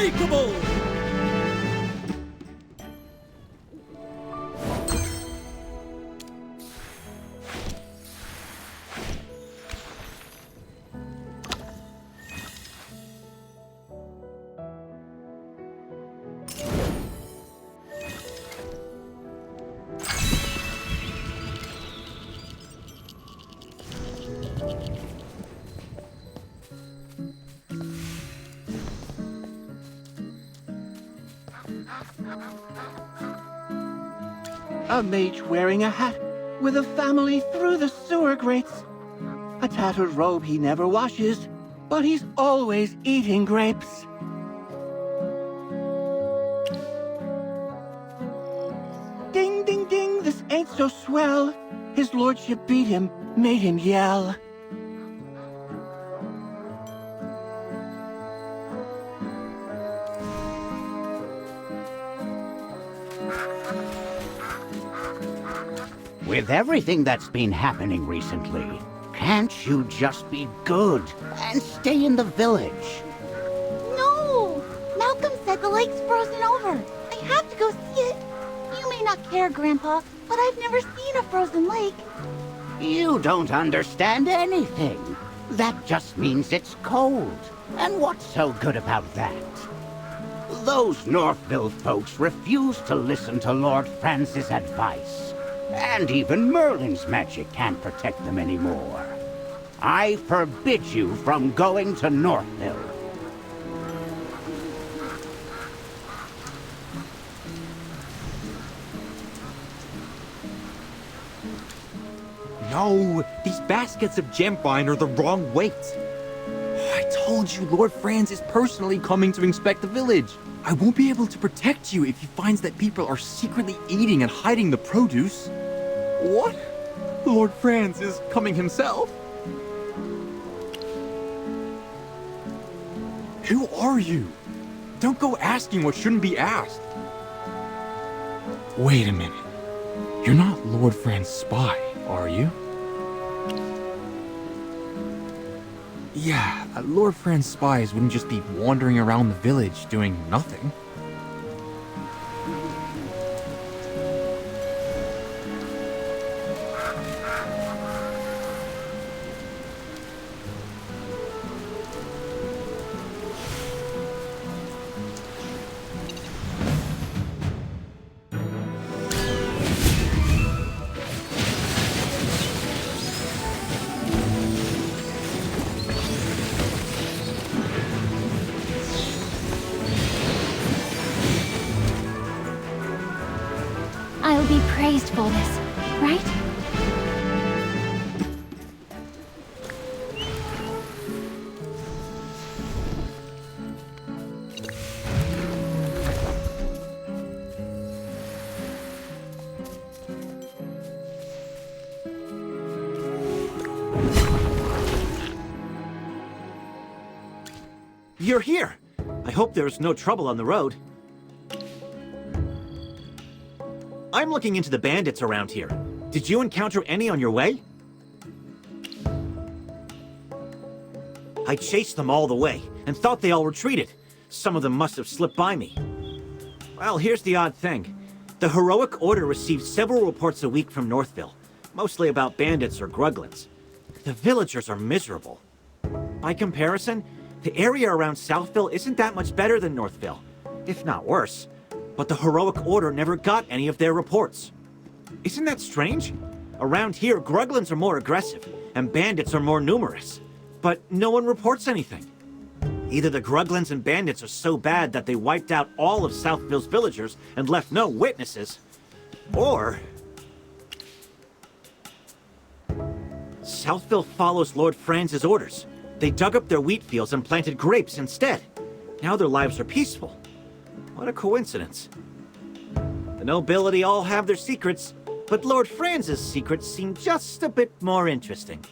unbreakable! A mage wearing a hat, with a family through the sewer grates. A tattered robe he never washes, but he's always eating grapes. Ding, ding, ding, this ain't so swell. His lordship beat him, made him yell. With everything that's been happening recently, can't you just be good and stay in the village? No! Malcolm said the lake's frozen over. I have to go see it. You may not care, Grandpa, but I've never seen a frozen lake. You don't understand anything. That just means it's cold. And what's so good about that? Those Northville folks refuse to listen to Lord Francis' advice. And even Merlin's magic can't protect them anymore. I forbid you from going to Northville. No, these baskets of gemvine are the wrong weight. I told you Lord Franz is personally coming to inspect the village. I won't be able to protect you if he finds that people are secretly eating and hiding the produce. What? Lord Franz is coming himself? Who are you? Don't go asking what shouldn't be asked. Wait a minute. You're not Lord Franz's spy, are you? Yeah, Lord Franz's spies wouldn't just be wandering around the village doing nothing. I'll be praised for this, right? You're here! I hope there's no trouble on the road. I'm looking into the bandits around here. Did you encounter any on your way? I chased them all the way, and thought they all retreated. Some of them must have slipped by me. Well, here's the odd thing. The Heroic Order receives several reports a week from Northville, mostly about bandits or gruglins. The villagers are miserable. By comparison, the area around Southville isn't that much better than Northville, if not worse. But the Heroic Order never got any of their reports. Isn't that strange? Around here, gruglins are more aggressive, and bandits are more numerous. But no one reports anything. Either the gruglins and bandits are so bad that they wiped out all of Southville's villagers and left no witnesses, or Southville follows Lord Franz's orders. They dug up their wheat fields and planted grapes instead. Now their lives are peaceful. What a coincidence. The nobility all have their secrets, but Lord Franz's secrets seem just a bit more interesting.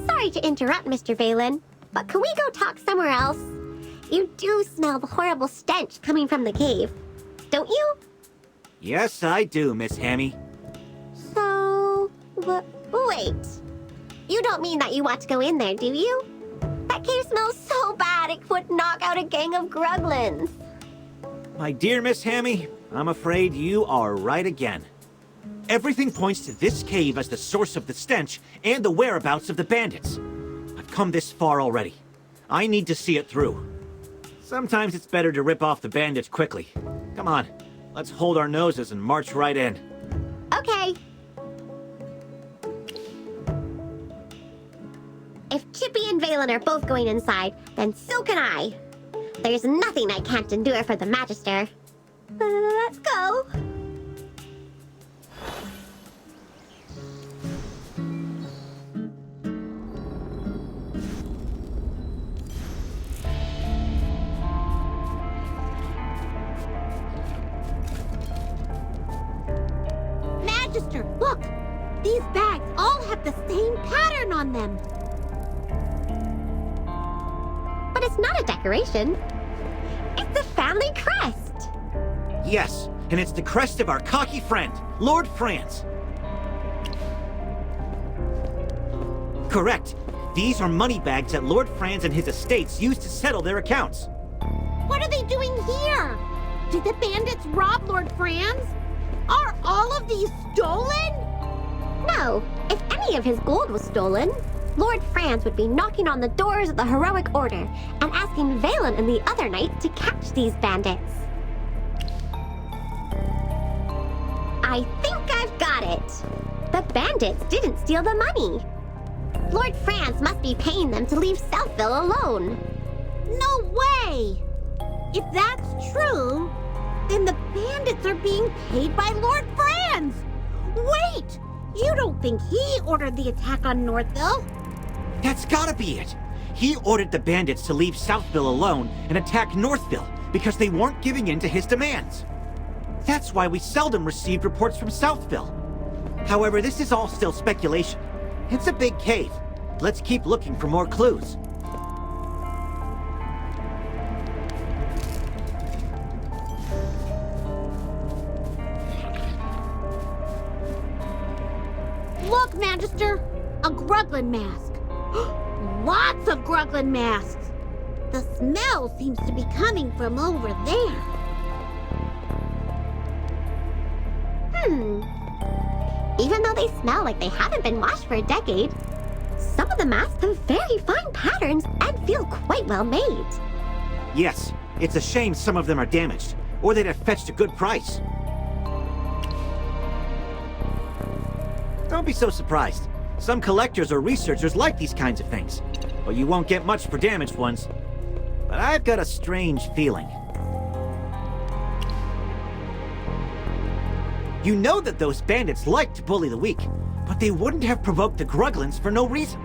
Sorry to interrupt, Mr. Valen, but can we go talk somewhere else? You do smell the horrible stench coming from the cave, don't you? Yes, I do, Miss Hammy. So... wait. You don't mean that you want to go in there, do you? That That cave smells so bad it would knock out a gang of Gruglins. My dear Miss Hammy, I'm afraid you are right again. Everything points to this cave as the source of the stench and the whereabouts of the bandits. I've come this far already. I need to see it through. Sometimes it's better to rip off the bandits quickly. Come on, let's hold our noses and march right in. Okay. If Chippy and Valen are both going inside, then so can I. There's nothing I can't endure for the Magister. Let's go. Magister, look! These bags all have the same pattern on them. But it's not a decoration. It's the family crest. Yes, and it's the crest of our cocky friend, Lord Franz. Correct. These are money bags that Lord Franz and his estates used to settle their accounts. What are they doing here? Did the bandits rob Lord Franz? Are all of these stolen? No, if any of his gold was stolen, Lord Franz would be knocking on the doors of the Heroic Order and asking Valen and the other knight to catch these bandits. I think I've got it. The bandits didn't steal the money. Lord Franz must be paying them to leave Southville alone. No way! If that's true, then the bandits are being paid by Lord Franz! Wait! You don't think he ordered the attack on Northville? That's gotta be it. He ordered the bandits to leave Southville alone and attack Northville because they weren't giving in to his demands. That's why we seldom received reports from Southville. However, this is all still speculation. It's a big cave. Let's keep looking for more clues. Look, Magister! A Gruglin mask. Lots of Gruglin masks! The smell seems to be coming from over there. Even though they smell like they haven't been washed for a decade, some of the masks have very fine patterns and feel quite well made. Yes, it's a shame some of them are damaged, or they'd have fetched a good price. Don't be so surprised. Some collectors or researchers like these kinds of things, but you won't get much for damaged ones. But I've got a strange feeling. You know that those bandits like to bully the weak, but they wouldn't have provoked the Gruglins for no reason.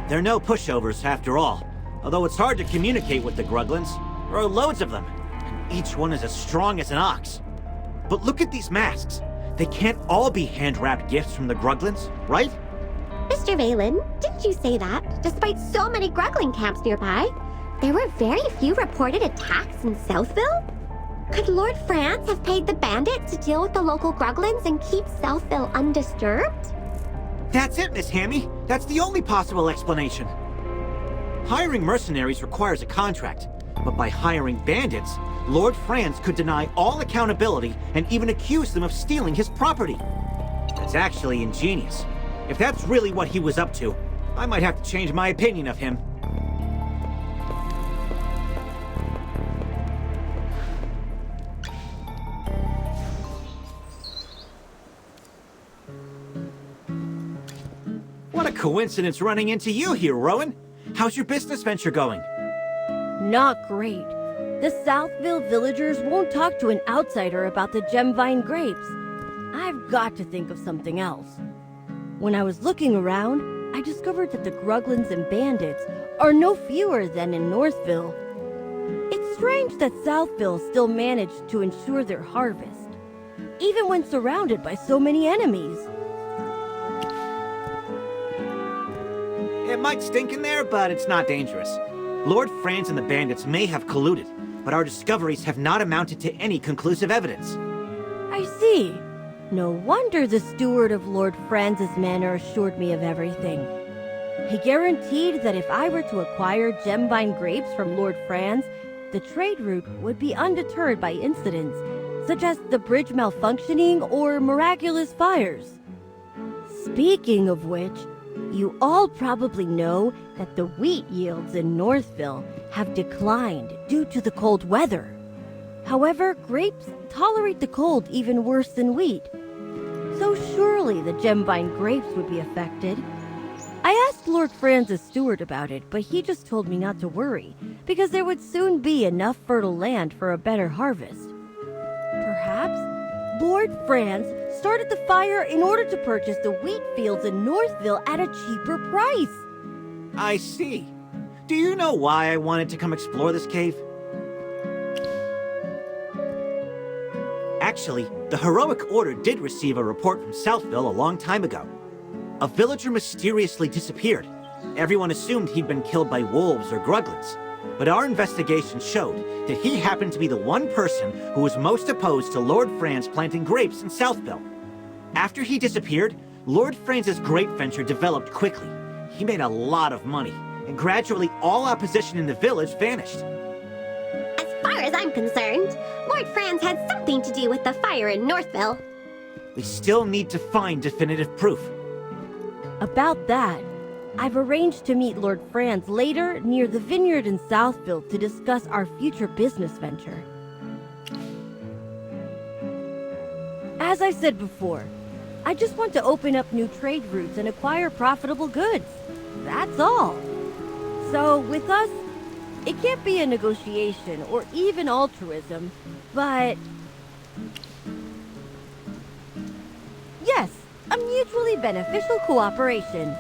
They're no pushovers, after all, although it's hard to communicate with the Gruglins. There are loads of them, and each one is as strong as an ox. But look at these masks. They can't all be hand-wrapped gifts from the Gruglins, right? Mr. Valen, didn't you say that, despite so many Gruglin camps nearby, there were very few reported attacks in Southville? Could Lord Franz have paid the bandits to deal with the local Gruglins and keep Southville undisturbed? That's it, Miss Hammy. That's the only possible explanation. Hiring mercenaries requires a contract, but by hiring bandits, Lord Franz could deny all accountability and even accuse them of stealing his property. That's actually ingenious. If that's really what he was up to, I might have to change my opinion of him. What a coincidence running into you here, Rowan. How's your business venture going? Not great. The Southville villagers won't talk to an outsider about the gemvine grapes. I've got to think of something else. When I was looking around, I discovered that the Gruglins and bandits are no fewer than in Northville. It's strange that Southville still managed to ensure their harvest, even when surrounded by so many enemies. It might stink in there, but it's not dangerous. Lord Franz and the bandits may have colluded, but our discoveries have not amounted to any conclusive evidence. I see. No wonder the steward of Lord Franz's manor assured me of everything. He guaranteed that if I were to acquire gem-vine grapes from Lord Franz, the trade route would be undeterred by incidents, such as the bridge malfunctioning or miraculous fires. Speaking of which, you all probably know that the wheat yields in Northville have declined due to the cold weather. However, grapes tolerate the cold even worse than wheat, so surely the gem-vine grapes would be affected. I asked Lord Franz's steward about it, but he just told me not to worry, because there would soon be enough fertile land for a better harvest. Perhaps Lord Franz started the fire in order to purchase the wheat fields in Northville at a cheaper price. I see. Do you know why I wanted to come explore this cave? Actually, the Heroic Order did receive a report from Southville a long time ago. A villager mysteriously disappeared. Everyone assumed he'd been killed by wolves or gruglins. But our investigation showed that he happened to be the one person who was most opposed to Lord Franz planting grapes in Southville. After he disappeared, Lord Franz's grape venture developed quickly. He made a lot of money, and gradually all opposition in the village vanished. As far as I'm concerned, Lord Franz had something to do with the fire in Northville. We still need to find definitive proof. About that, I've arranged to meet Lord Franz later near the vineyard in Southville to discuss our future business venture. As I said before, I just want to open up new trade routes and acquire profitable goods. That's all. So with us, it can't be a negotiation or even altruism, but yes, a mutually beneficial cooperation.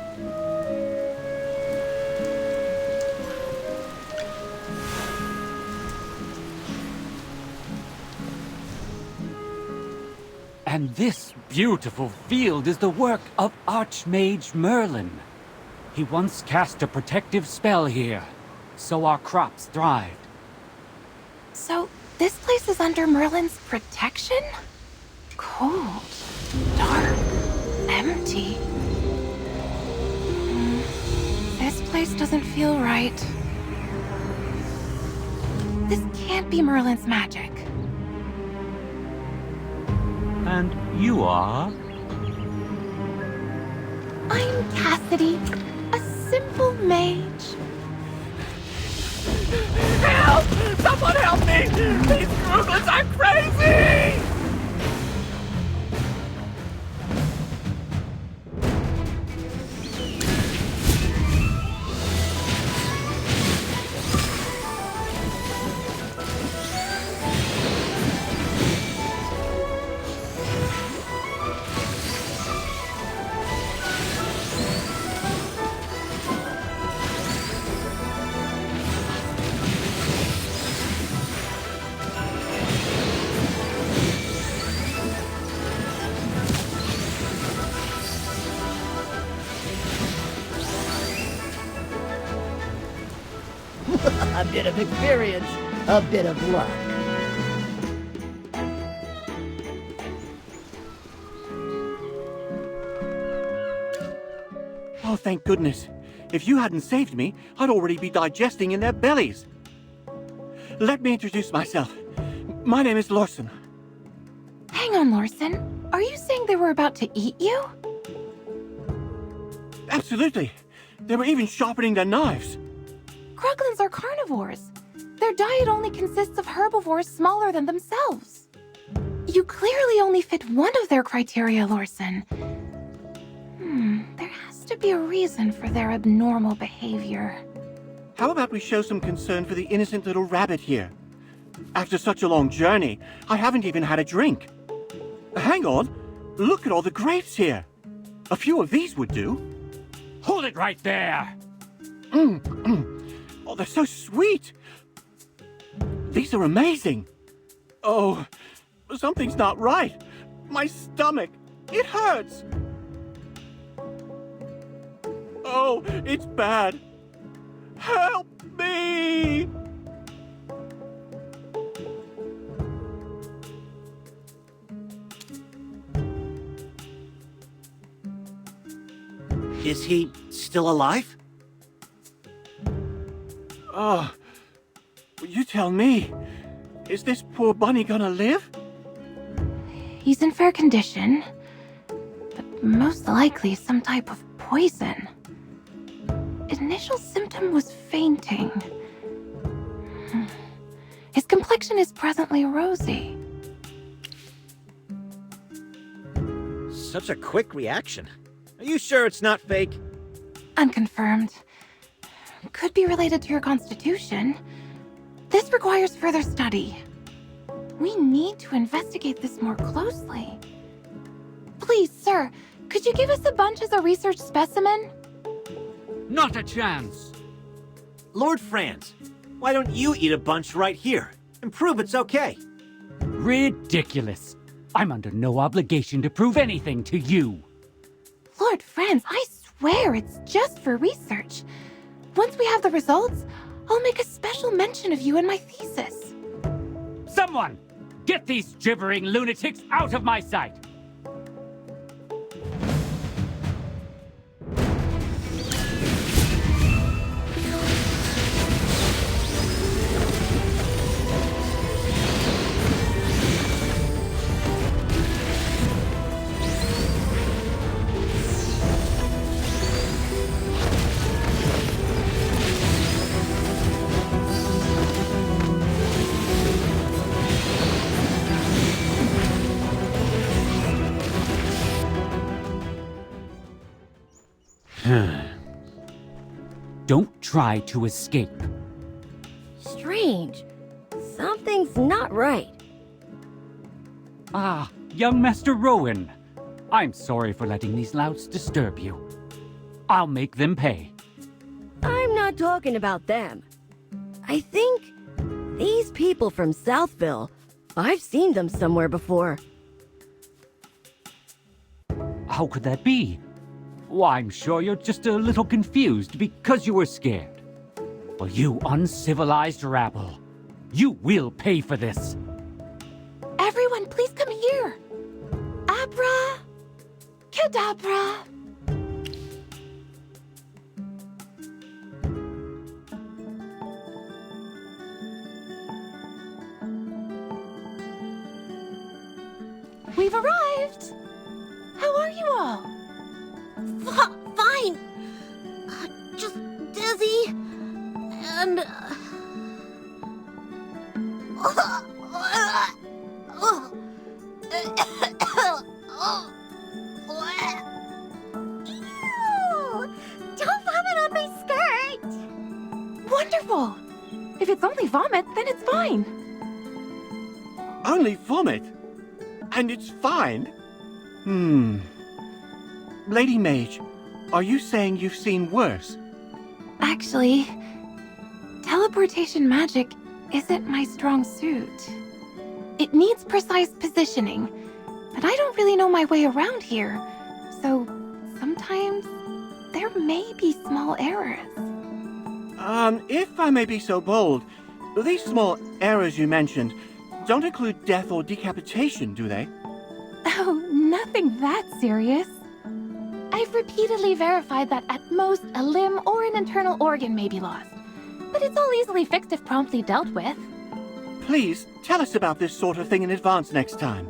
And this beautiful field is the work of Archmage Merlin. He once cast a protective spell here, so our crops thrived. So, this place is under Merlin's protection? Cold, dark, empty. This place doesn't feel right. This can't be Merlin's magic. And you are? I'm Cassidy, a simple mage. Help! Someone help me! These Gruglins are crazy! A bit of experience, a bit of luck. Oh, thank goodness. If you hadn't saved me, I'd already be digesting in their bellies. Let me introduce myself. My name is Lorson. Hang on, Lorson. Are you saying they were about to eat you? Absolutely. They were even sharpening their knives. Gruglins are carnivores. Their diet only consists of herbivores smaller than themselves. You clearly only fit one of their criteria, Lorson. There has to be a reason for their abnormal behavior. How about we show some concern for the innocent little rabbit here? After such a long journey, I haven't even had a drink. Hang on. Look at all the grapes here. A few of these would do. Hold it right there! Oh, they're so sweet. These are amazing. Oh, something's not right. My stomach, it hurts. Oh, it's bad. Help me! Is he still alive? Oh, you tell me. Is this poor bunny gonna live? He's in fair condition, but most likely some type of poison. Initial symptom was fainting. His complexion is presently rosy. Such a quick reaction. Are you sure it's not fake? Unconfirmed. Could be related to your constitution. This requires further study. We need to investigate this more closely. Please, sir, could you give us a bunch as a research specimen? Not a chance. Lord Franz, why don't you eat a bunch right here and prove it's okay? Ridiculous. I'm under no obligation to prove anything to you. Lord Franz, I swear it's just for research. Once we have the results, I'll make a special mention of you in my thesis. Someone, get these gibbering lunatics out of my sight. Don't try to escape. Strange. Something's not right. Ah, young Master Rowan. I'm sorry for letting these louts disturb you. I'll make them pay. I'm not talking about them. I think these people from Southville, I've seen them somewhere before. How could that be? Why, I'm sure you're just a little confused because you were scared. Well, you uncivilized rabble. You will pay for this. Everyone, please come here. Abra, Kedabra. We've arrived. How are you all? Fine. Just dizzy. And... Ew! Don't vomit on my skirt! Wonderful. If it's only vomit, then it's fine. Only vomit? And it's fine? Lady Mage, are you saying you've seen worse? Actually, teleportation magic isn't my strong suit. It needs precise positioning, but I don't really know my way around here, so sometimes there may be small errors. If I may be so bold, these small errors you mentioned don't include death or decapitation, do they? Oh, nothing that serious. I've repeatedly verified that at most a limb or an internal organ may be lost, but it's all easily fixed if promptly dealt with. Please, tell us about this sort of thing in advance next time.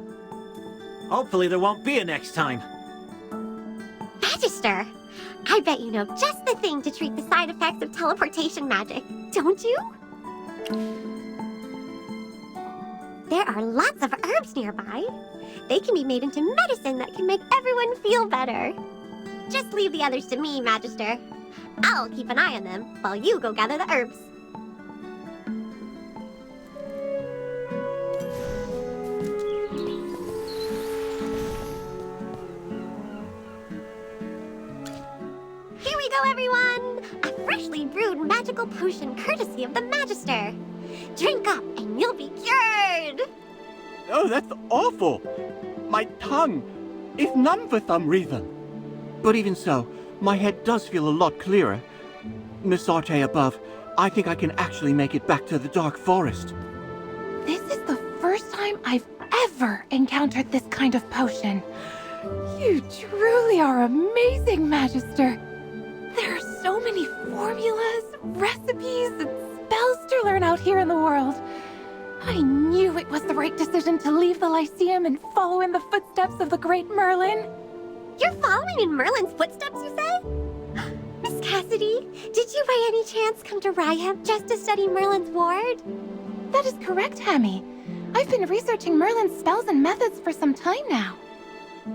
Hopefully there won't be a next time. Magister, I bet you know just the thing to treat the side effects of teleportation magic, don't you? There are lots of herbs nearby. They can be made into medicine that can make everyone feel better. Just leave the others to me, Magister. I'll keep an eye on them while you go gather the herbs. Here we go, everyone! A freshly brewed magical potion courtesy of the Magister. Drink up and you'll be cured! Oh, that's awful! My tongue! If none for some reason. But even so, my head does feel a lot clearer. Miss Arte above, I think I can actually make it back to the Dark Forest. This is the first time I've ever encountered this kind of potion. You truly are amazing, Magister. many formulas, recipes, and spells to learn out here in the world. I knew it was the right decision to leave the Lyceum and follow in the footsteps of the great Merlin. You're following in Merlin's footsteps, you say? Miss Cassidy, did you by any chance come to Ryham just to study Merlin's ward? That is correct, Hammy. I've been researching Merlin's spells and methods for some time now.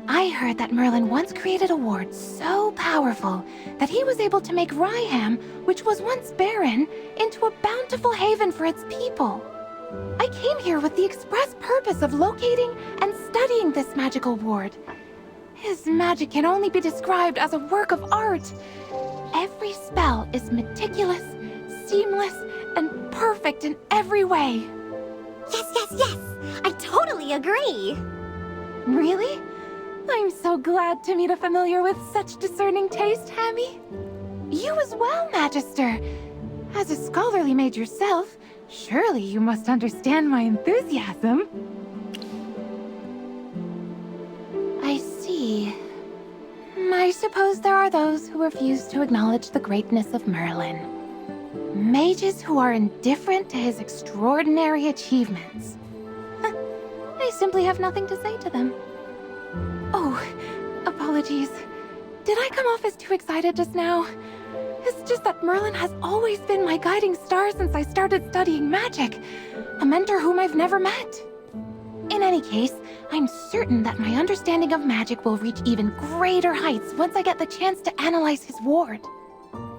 I heard that Merlin once created a ward so powerful that he was able to make Ryham, which was once barren, into a bountiful haven for its people. I came here with the express purpose of locating and studying this magical ward. His magic can only be described as a work of art. Every spell is meticulous, seamless, and perfect in every way. Yes! I totally agree! Really? I'm so glad to meet a familiar with such discerning taste, Hammy. You as well, Magister. As a scholarly mage yourself, surely you must understand my enthusiasm. I see. I suppose there are those who refuse to acknowledge the greatness of Merlin. Mages who are indifferent to his extraordinary achievements. I simply have nothing to say to them. Oh, apologies. Did I come off as too excited just now? It's just that Merlin has always been my guiding star since I started studying magic. A mentor whom I've never met. In any case, I'm certain that my understanding of magic will reach even greater heights once I get the chance to analyze his ward.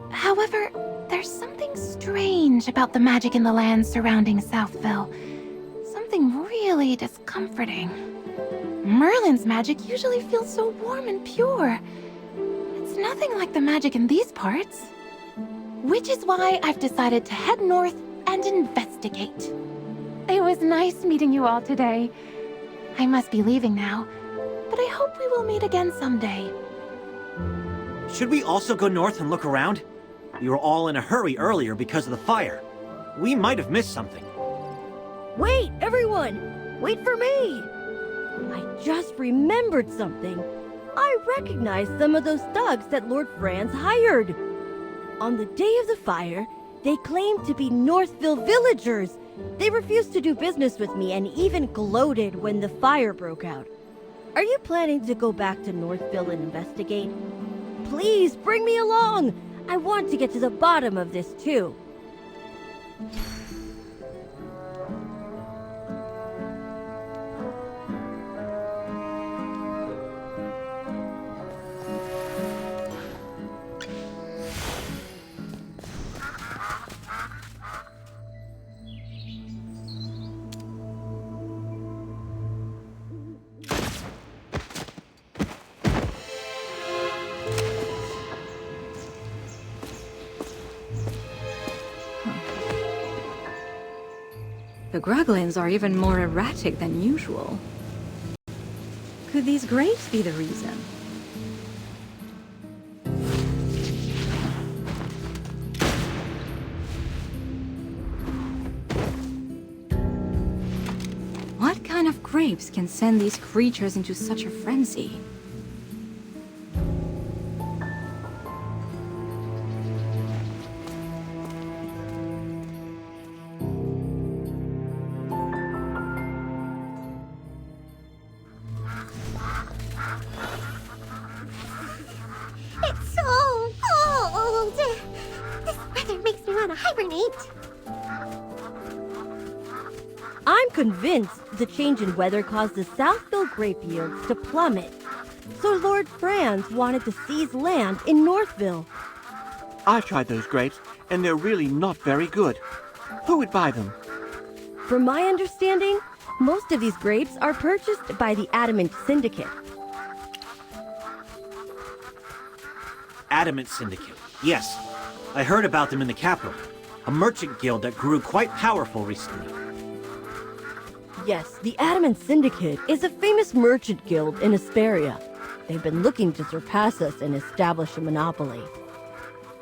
However, there's something strange about the magic in the lands surrounding Southville. Something really discomforting. Merlin's magic usually feels so warm and pure. It's nothing like the magic in these parts. Which is why I've decided to head north and investigate. It was nice meeting you all today. I must be leaving now, but I hope we will meet again someday. Should we also go north and look around? We were all in a hurry earlier because of the fire. We might have missed something. Wait, everyone! Wait for me! I just remembered something. I recognized some of those thugs that Lord Franz hired. On the day of the fire, they claimed to be Northville villagers. They refused to do business with me and even gloated when the fire broke out. Are you planning to go back to Northville and investigate? Please bring me along! I want to get to the bottom of this too. The Gruglins are even more erratic than usual. Could these grapes be the reason? What kind of grapes can send these creatures into such a frenzy? It's so cold! This weather makes me want to hibernate. I'm convinced the change in weather caused the Southville grape yields to plummet. So Lord Franz wanted to seize land in Northville. I've tried those grapes, and they're really not very good. Who would buy them? From my understanding, most of these grapes are purchased by the Adamant Syndicate. Adamant Syndicate. Yes, I heard about them in the capital. A merchant guild that grew quite powerful recently. Yes, the Adamant Syndicate is a famous merchant guild in Asperia. They've been looking to surpass us and establish a monopoly.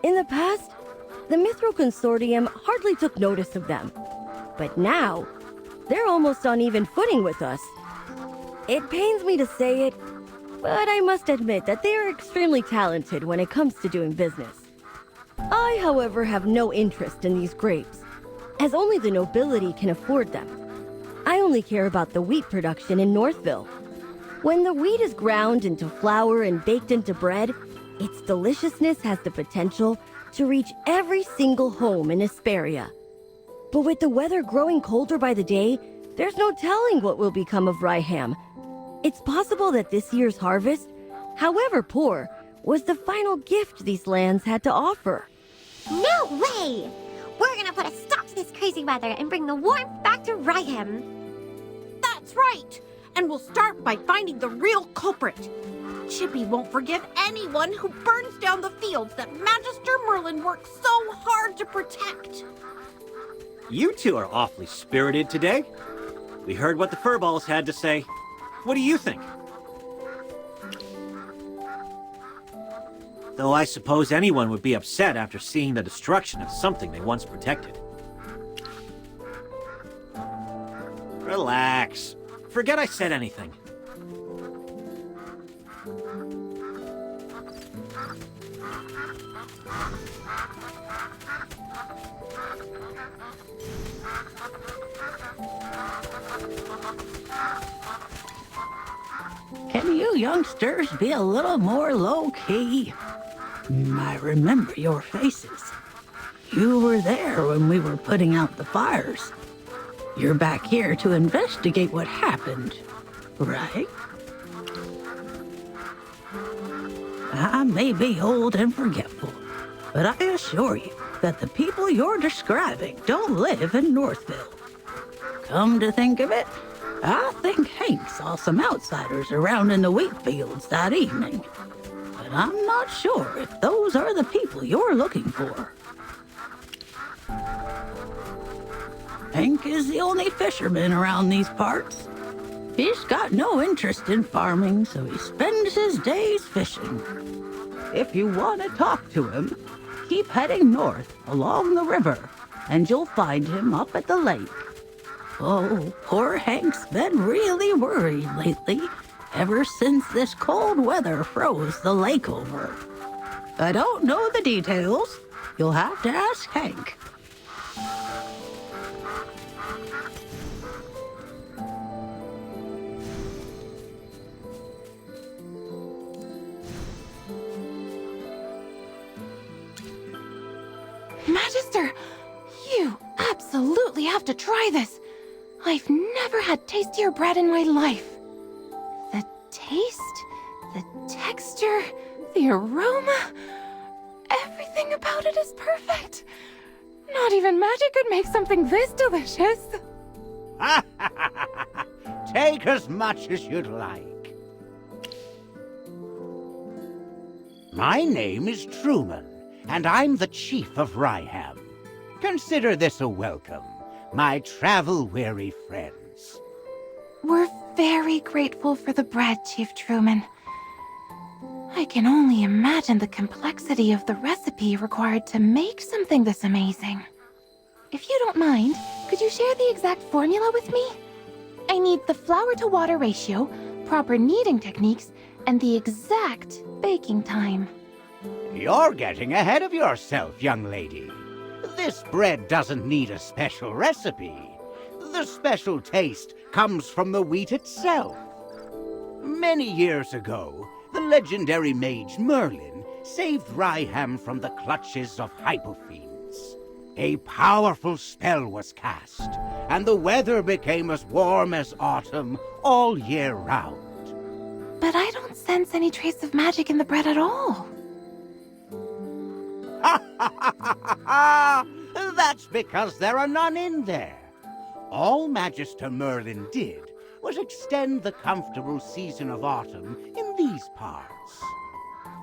In the past, the Mithril Consortium hardly took notice of them. But now, they're almost on even footing with us. It pains me to say it, but I must admit that they are extremely talented when it comes to doing business. I, however, have no interest in these grapes, as only the nobility can afford them. I only care about the wheat production in Northville. When the wheat is ground into flour and baked into bread, its deliciousness has the potential to reach every single home in Hesperia. But with the weather growing colder by the day, there's no telling what will become of rye ham. It's possible that this year's harvest, however poor, was the final gift these lands had to offer. No way! We're gonna put a stop to this crazy weather and bring the warmth back to Ryham. That's right! And we'll start by finding the real culprit. Chippy won't forgive anyone who burns down the fields that Magister Merlin worked so hard to protect. You two are awfully spirited today. We heard what the furballs had to say. What do you think? Though I suppose anyone would be upset after seeing the destruction of something they once protected. Relax. Forget I said anything. Can you youngsters be a little more low-key? I remember your faces. You were there when we were putting out the fires. You're back here to investigate what happened, right? I may be old and forgetful, but I assure you that the people you're describing don't live in Northville. Come to think of it, I think Hank saw some outsiders around in the wheat fields that evening. But I'm not sure if those are the people you're looking for. Hank is the only fisherman around these parts. He's got no interest in farming, so he spends his days fishing. If you want to talk to him, keep heading north along the river, and you'll find him up at the lake. Oh, poor Hank's been really worried lately, ever since this cold weather froze the lake over. I don't know the details. You'll have to ask Hank. Magister, you absolutely have to try this. I've never had tastier bread in my life. The taste, the texture, the aroma, everything about it is perfect. Not even magic could make something this delicious. Take as much as you'd like. My name is Truman, and I'm the chief of Ryham. Consider this a welcome, my travel-weary friends. We're very grateful for the bread, Chief Truman. I can only imagine the complexity of the recipe required to make something this amazing. If you don't mind, could you share the exact formula with me? I need the flour-to-water ratio, proper kneading techniques, and the exact baking time. You're getting ahead of yourself, young lady. This bread doesn't need a special recipe. The special taste comes from the wheat itself. Many years ago, the legendary mage Merlin saved Ryham from the clutches of hypofiends. A powerful spell was cast, and the weather became as warm as autumn all year round. But I don't sense any trace of magic in the bread at all. That's because there are none in there. All Magister Merlin did was extend the comfortable season of autumn in these parts.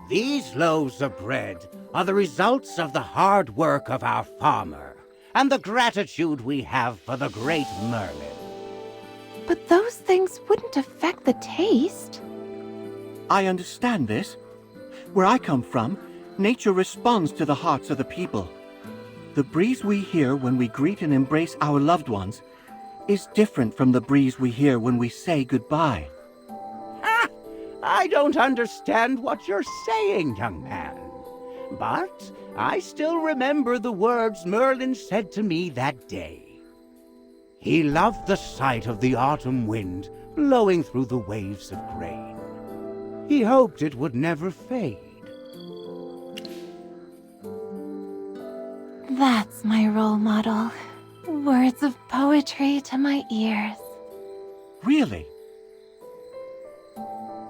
These loaves of bread are the results of the hard work of our farmer and the gratitude we have for the great Merlin. But those things wouldn't affect the taste. I understand this. Where I come from, nature responds to the hearts of the people. The breeze we hear when we greet and embrace our loved ones is different from the breeze we hear when we say goodbye. I don't understand what you're saying, young man. But I still remember the words Merlin said to me that day. He loved the sight of the autumn wind blowing through the waves of grain. He hoped it would never fade. That's my role model. Words of poetry to my ears. Really?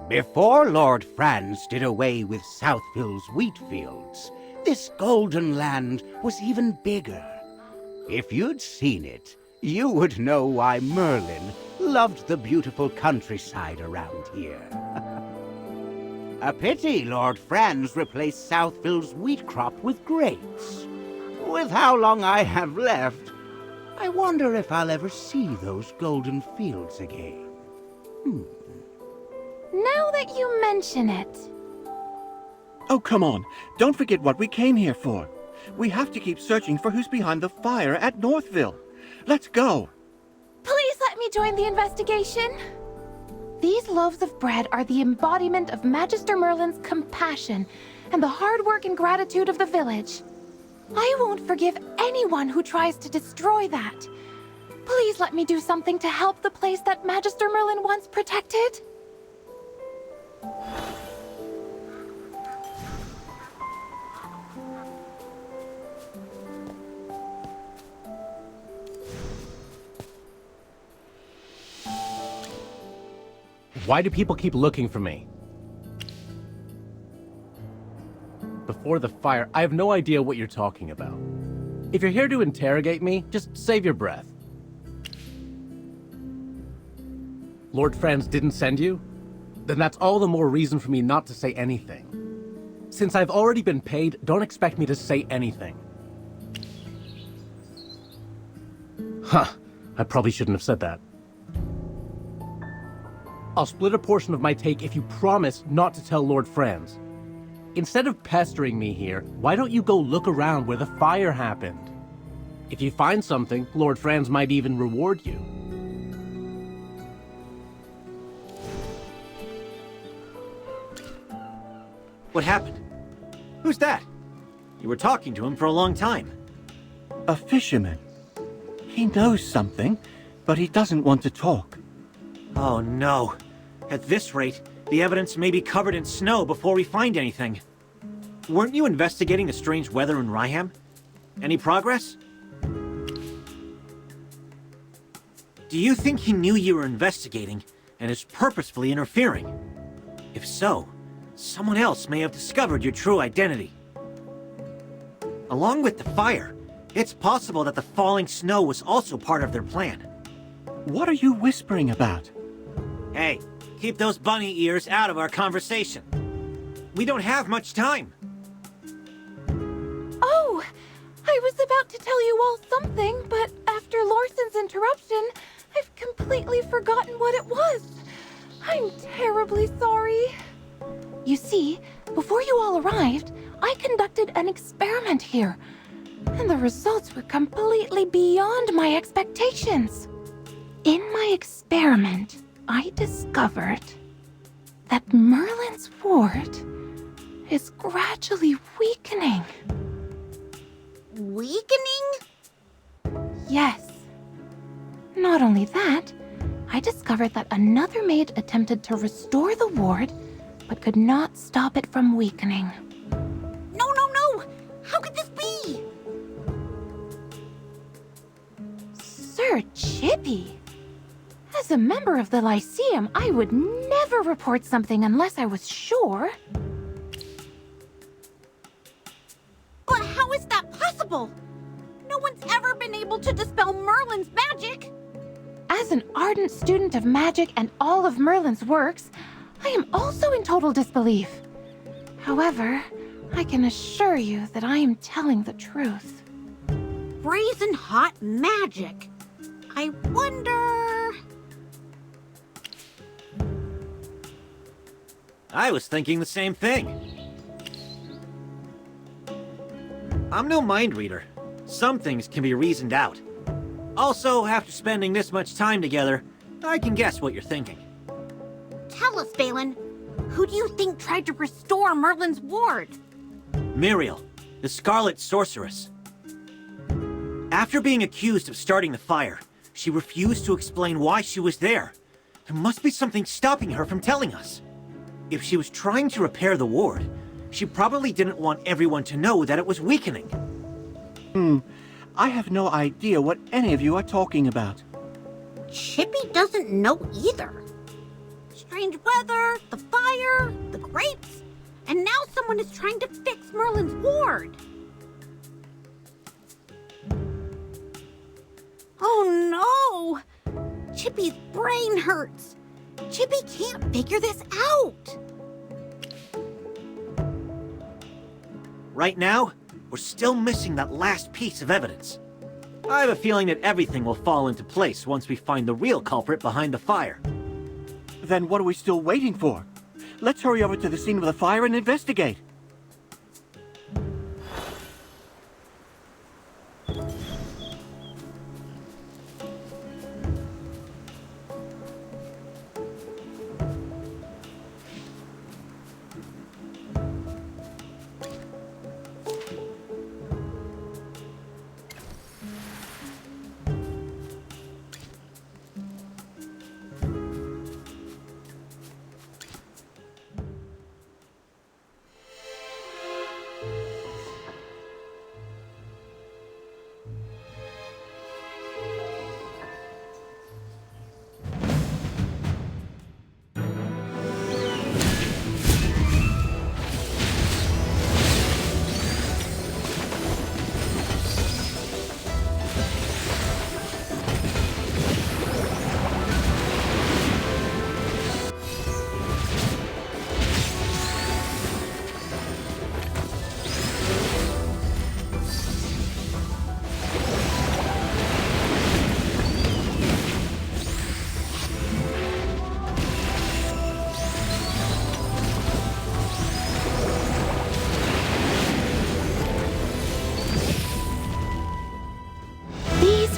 Before Lord Franz did away with Southville's wheat fields, this golden land was even bigger. If you'd seen it, you would know why Merlin loved the beautiful countryside around here. A pity Lord Franz replaced Southville's wheat crop with grapes. With how long I have left, I wonder if I'll ever see those golden fields again. Now that you mention it. Oh, come on. Don't forget what we came here for. We have to keep searching for who's behind the fire at Northville. Let's go. Please let me join the investigation. These loaves of bread are the embodiment of Magister Merlin's compassion and the hard work and gratitude of the village. I won't forgive anyone who tries to destroy that. Please let me do something to help the place that Magister Merlin once protected. Why do people keep looking for me? Before the fire, I have no idea what you're talking about. If you're here to interrogate me, just save your breath. Lord Franz didn't send you? Then that's all the more reason for me not to say anything. Since I've already been paid, don't expect me to say anything. Huh, I probably shouldn't have said that. I'll split a portion of my take if you promise not to tell Lord Franz. Instead of pestering me here, why don't you go look around where the fire happened? If you find something, Lord Franz might even reward you. What happened? Who's that? You were talking to him for a long time. A fisherman. He knows something, but he doesn't want to talk. Oh no. At this rate, the evidence may be covered in snow before we find anything. Weren't you investigating the strange weather in Ryham? Any progress? Do you think he knew you were investigating and is purposefully interfering? If so, someone else may have discovered your true identity. Along with the fire, it's possible that the falling snow was also part of their plan. What are you whispering about? Hey, keep those bunny ears out of our conversation. We don't have much time. Oh, I was about to tell you all something, but after Lorsen's interruption, I've completely forgotten what it was. I'm terribly sorry. You see, before you all arrived, I conducted an experiment here, and the results were completely beyond my expectations. In my experiment, I discovered that Merlin's ward is gradually weakening. Weakening? Yes. Not only that, I discovered that another maid attempted to restore the ward, but could not stop it from weakening. No, no, no! How could this be? Sir Chippy! As a member of the Lyceum, I would never report something unless I was sure. But how is that possible? No one's ever been able to dispel Merlin's magic. As an ardent student of magic and all of Merlin's works, I am also in total disbelief. However, I can assure you that I am telling the truth. Brazen hot magic. I wonder... I was thinking the same thing. I'm no mind reader. Some things can be reasoned out. Also, after spending this much time together, I can guess what you're thinking. Tell us, Valen. Who do you think tried to restore Merlin's ward? Muriel, the Scarlet Sorceress. After being accused of starting the fire, she refused to explain why she was there. There must be something stopping her from telling us. If she was trying to repair the ward, she probably didn't want everyone to know that it was weakening. I have no idea what any of you are talking about. Chippy doesn't know either. Strange weather, the fire, the grapes, and now someone is trying to fix Merlin's ward. Oh no! Chippy's brain hurts. Chippy can't figure this out. Right now, we're still missing that last piece of evidence. I have a feeling that everything will fall into place once we find the real culprit behind the fire. Then what are we still waiting for? Let's hurry over to the scene of the fire and investigate.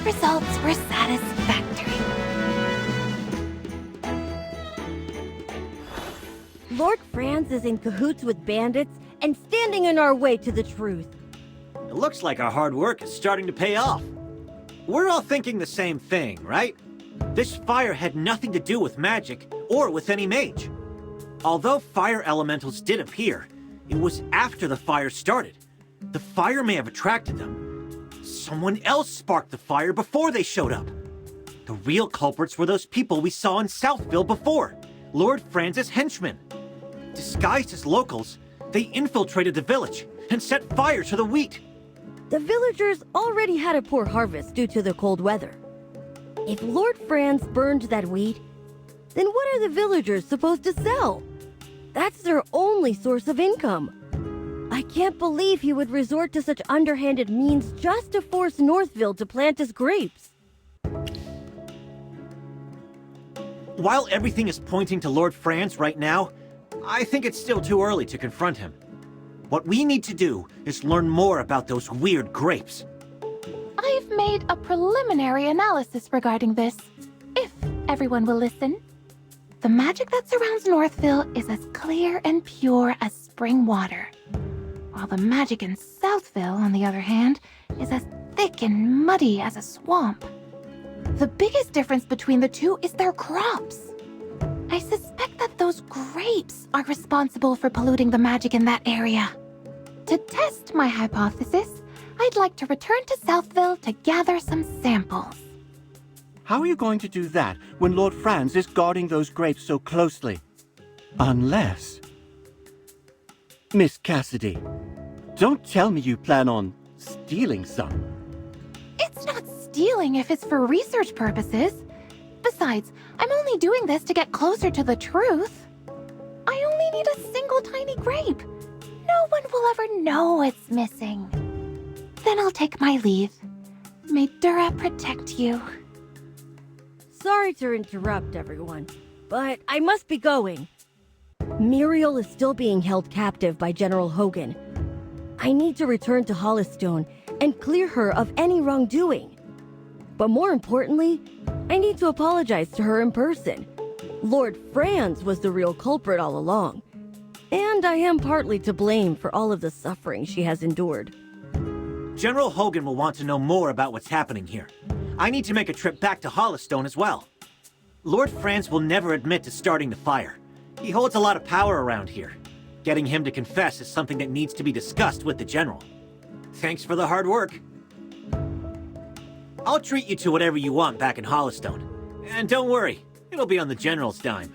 Results were satisfactory. Lord Franz is in cahoots with bandits and standing in our way to the truth. It looks like our hard work is starting to pay off. We're all thinking the same thing, right? This fire had nothing to do with magic or with any mage. Although fire elementals did appear, it was after the fire started. The fire may have attracted them. Someone else sparked the fire before they showed up. The real culprits were those people we saw in Southville before, Lord Franz's henchmen. Disguised as locals, they infiltrated the village and set fire to the wheat. The villagers already had a poor harvest due to the cold weather. If Lord Franz burned that wheat, then what are the villagers supposed to sell? That's their only source of income. I can't believe he would resort to such underhanded means just to force Northville to plant his grapes. While everything is pointing to Lord Franz right now, I think it's still too early to confront him. What we need to do is learn more about those weird grapes. I've made a preliminary analysis regarding this, if everyone will listen. The magic that surrounds Northville is as clear and pure as spring water, while the magic in Southville, on the other hand, is as thick and muddy as a swamp. The biggest difference between the two is their crops. I suspect that those grapes are responsible for polluting the magic in that area. To test my hypothesis, I'd like to return to Southville to gather some samples. How are you going to do that when Lord Franz is guarding those grapes so closely? Unless... Miss Cassidy, don't tell me you plan on stealing some. It's not stealing if it's for research purposes. Besides, I'm only doing this to get closer to the truth. I only need a single tiny grape. No one will ever know it's missing. Then I'll take my leave. May Dura protect you. Sorry to interrupt, everyone, but I must be going. Muriel is still being held captive by General Hogan. I need to return to Hollystone and clear her of any wrongdoing. But more importantly, I need to apologize to her in person. Lord Franz was the real culprit all along. And I am partly to blame for all of the suffering she has endured. General Hogan will want to know more about what's happening here. I need to make a trip back to Hollowstone as well. Lord Franz will never admit to starting the fire. He holds a lot of power around here. Getting him to confess is something that needs to be discussed with the General. Thanks for the hard work. I'll treat you to whatever you want back in Hollowstone. And don't worry, it'll be on the General's dime.